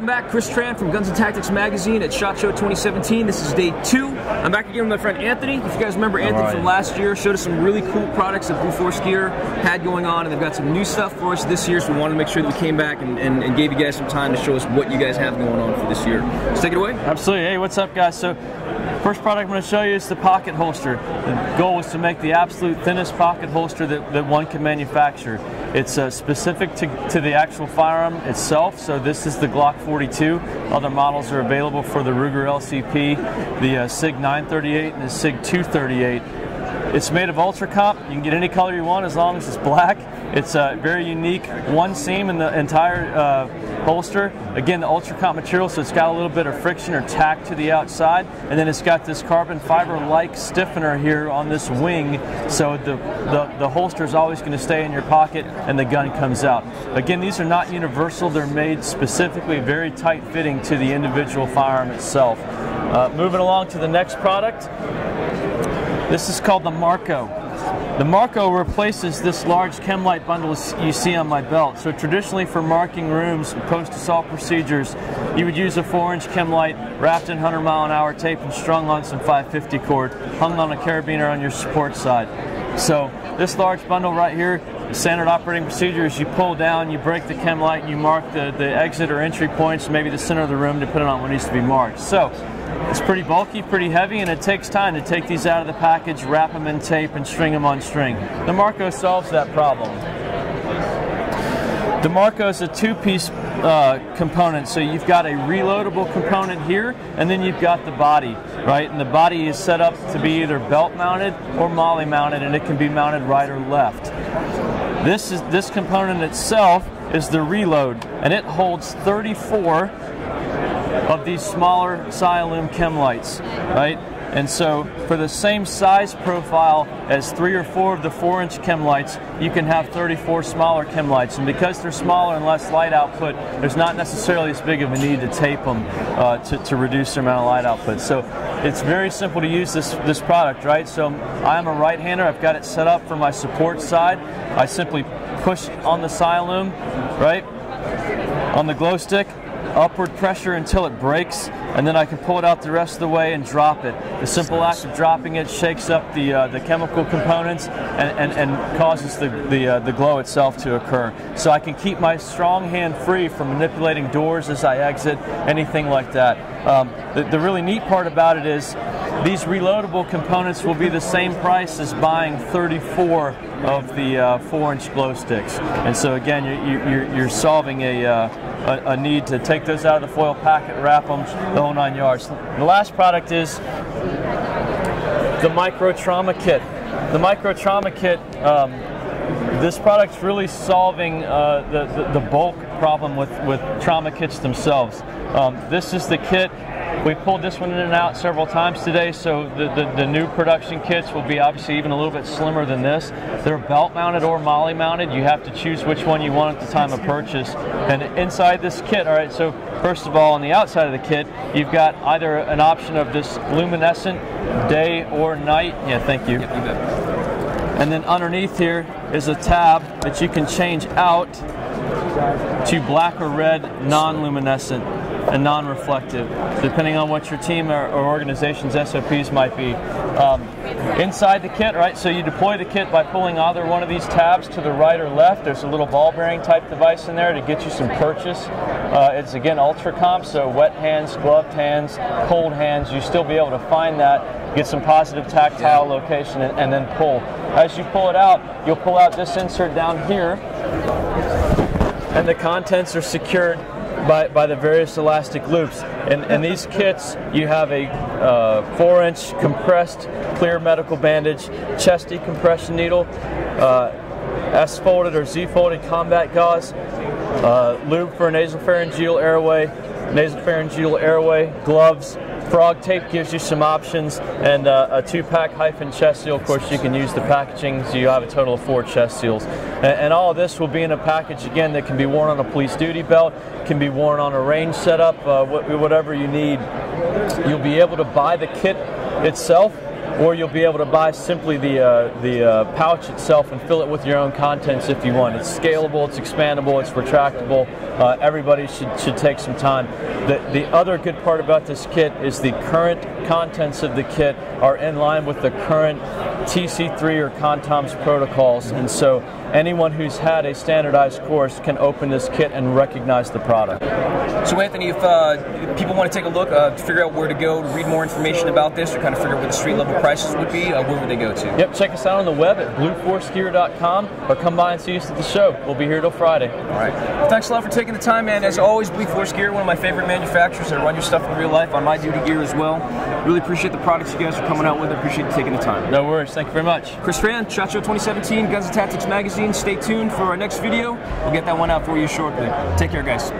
Welcome back, Chris Tran from Guns and Tactics Magazine at SHOT Show 2017. This is day 2. I'm back again with my friend Anthony. If you guys remember Anthony from last year, showed us some really cool products that Blue Force Gear had going on, and they've got some new stuff for us this year, so we wanted to make sure that we came back and gave you guys some time to show us what you guys have going on for this year. So take it away. Absolutely. Hey, what's up, guys? So first product I'm going to show you is the pocket holster. The goal was to make the absolute thinnest pocket holster that one can manufacture. It's specific to the actual firearm itself, so this is the Glock 42. Other models are available for the Ruger LCP, the SIG 938, and the SIG 238. It's made of Ultra Comp. You can get any color you want as long as it's black. It's a very unique one seam in the entire holster. Again, the Ultra Comp material, so it's got a little bit of friction or tack to the outside, and then it's got this carbon fiber-like stiffener here on this wing, so the holster is always going to stay in your pocket and the gun comes out. Again, these are not universal. They're made specifically very tight-fitting to the individual firearm itself. Moving along to the next product. This is called the Marco. The Marco replaces this large Chemlite bundle you see on my belt. So traditionally for marking rooms and post-assault procedures, you would use a 4-inch Chemlite wrapped in 100-mile-an-hour tape and strung on some 550 cord, hung on a carabiner on your support side. So this large bundle right here, the standard operating procedure is you pull down, you break the Chemlite, and you mark the exit or entry points, maybe the center of the room, depending on what needs to be marked. So it's pretty bulky, pretty heavy, and it takes time to take these out of the package, wrap them in tape, and string them on string. The Marco solves that problem. The Marco is a two-piece component, so you've got a reloadable component here, and then you've got the body, right? And the body is set up to be either belt-mounted or MOLLE-mounted, and it can be mounted right or left. This component itself is the reload, and it holds 34 of these smaller Cyalume Chemlites, right? And so for the same size profile as 3 or 4 of the 4-inch Chemlites, you can have 34 smaller Chemlites. And because they're smaller and less light output, there's not necessarily as big of a need to tape them to reduce their amount of light output. So it's very simple to use this product, right? So I'm a right-hander. I've got it set up for my support side. I simply push on the Cyalume, right, on the glow stick, upward pressure until it breaks, and then I can pull it out the rest of the way and drop it. The simple act of dropping it shakes up the chemical components and causes the glow itself to occur. So I can keep my strong hand free from manipulating doors as I exit, anything like that. The really neat part about it is these reloadable components will be the same price as buying 34 of the 4-inch glow sticks. And so again, you're solving a need to take those out of the foil packet, wrap them, the whole 9 yards. The last product is the Micro Trauma Kit. The Micro Trauma Kit, this product's really solving the bulk problem with trauma kits themselves. This is the kit. We pulled this one in and out several times today, so the new production kits will be obviously even a little bit slimmer than this. They're belt mounted or MOLLE mounted. You have to choose which one you want at the time of purchase. And inside this kit, all right, so first of all, on the outside of the kit, you've got either an option of this luminescent day or night. Yeah, thank you. And then underneath here is a tab that you can change out to black or red, non-luminescent and non-reflective, depending on what your team or organization's SOPs might be. Inside the kit, right, so you deploy the kit by pulling either one of these tabs to the right or left. There's a little ball bearing type device in there to get you some purchase. It's again Ultra Comp, so wet hands, gloved hands, cold hands, you still be able to find that, get some positive tactile location, and then pull. As you pull it out, you'll pull out this insert down here, and the contents are secured by the various elastic loops. And these kits, you have a 4-inch compressed clear medical bandage, chest decompression needle, S-folded or Z-folded combat gauze, lube for nasopharyngeal airway, gloves. Frog tape gives you some options, and a 2-pack hyphen chest seal. Of course, you can use the packaging, so you have a total of 4 chest seals. And all of this will be in a package, again, that can be worn on a police duty belt, can be worn on a range setup, whatever you need. You'll be able to buy the kit itself or you'll be able to buy simply the pouch itself and fill it with your own contents if you want. It's scalable, it's expandable, it's retractable. Everybody should take some time. The other good part about this kit is the current contents of the kit are in line with the current TC3 or Contoms protocols, and so anyone who's had a standardized course can open this kit and recognize the product. So Anthony, if people want to take a look, figure out where to go to read more information about this, or kind of figure out where the street level prices would be, where would they go to? Yep, check us out on the web at blueforcegear.com, or come by and see us at the show. We'll be here till Friday. All right. Well, thanks a lot for taking the time, man. As always, Blue Force Gear, one of my favorite manufacturers. I run your stuff in real life on my duty gear as well. Really appreciate the products you guys are coming out with. I appreciate you taking the time. No worries. Thank you very much. Chris Tran, SHOT Show 2017, Guns and Tactics Magazine. Stay tuned for our next video. We'll get that one out for you shortly. Take care, guys.